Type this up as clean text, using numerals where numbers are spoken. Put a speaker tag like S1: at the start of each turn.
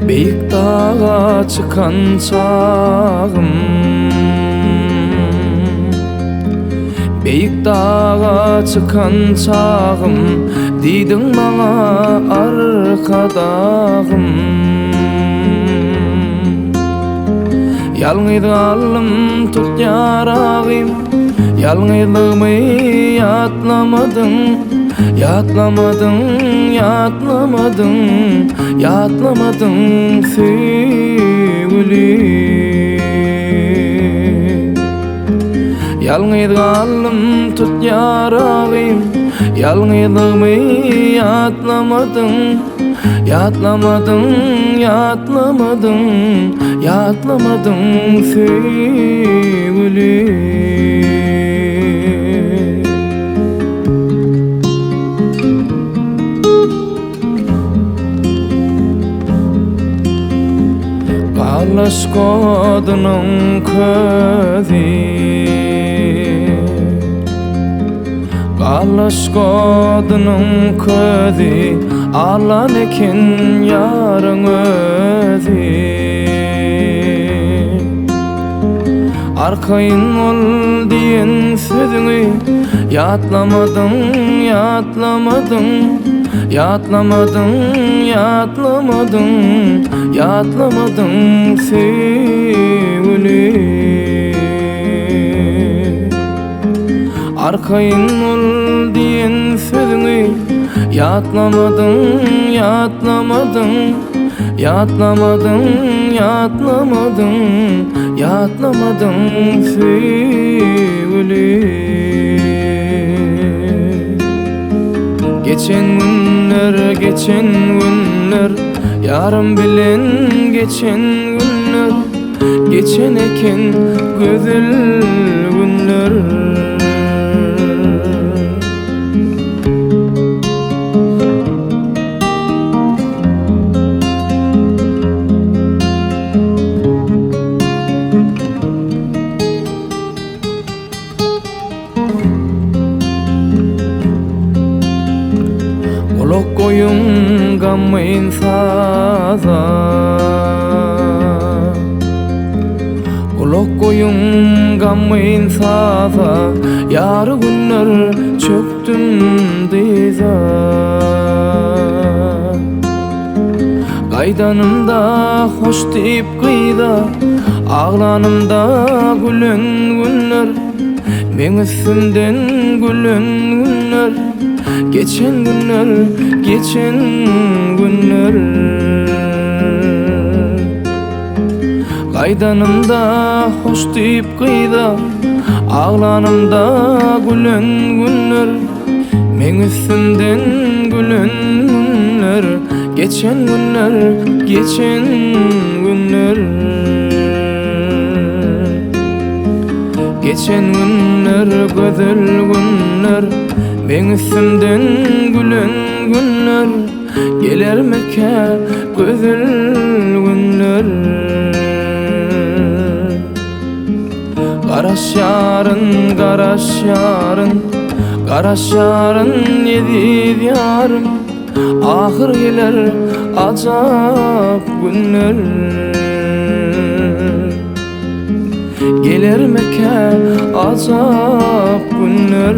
S1: Beyik dağa çıkan çağım, beyik dağa çıkan çağım, diydin bana arkadağım. Yalnıydı alım tut yarağım, yalnıylığımı yatlamadın, yatlamadın, yatlamadın, yatlamadın sevgilim. Yalnıydı alım tut yarağım, yalnıylığımı yatlamadın, yatlamadın, yatlamadın, yatlamadın sevgilim. Kalas kodunun közi, kalas kodunun közi, alan ekin yarın özi. Arkayın ol diyen sözünü yatlamadın, yatlamadın, yatlamadın, yatlamadın, yatlamadın sevgilim. Arkayın ol diyen sözünü yatlamadın, yatlamadın, yatlamadın, yatlamadın, yatlamadın sevgilim. Geçen günler, geçen günler, yarım bilen geçen günler, geçen eken güzel günler. Olok koyun gammayın saza, olok koyun gammayın saza, yarı günler çöktüm diza. Kaydanımda hoş deyip kıyda, ağlanımda gülen günler, men üstümden gülen günler. Geçen günler, geçen günler. Kaydanımda hoş deyip kıyda, ağlanımda gülen günler, men üstümden gülen günler. Geçen günler, geçen günler. Geçen günler, güzel günler, men üstümden gülen günler. Geler meke güzel günler. Karaş yarın, karaş yarın, karaş yarın yedi yarım. Ahır gelir azap günler. Gelir meke azap günler.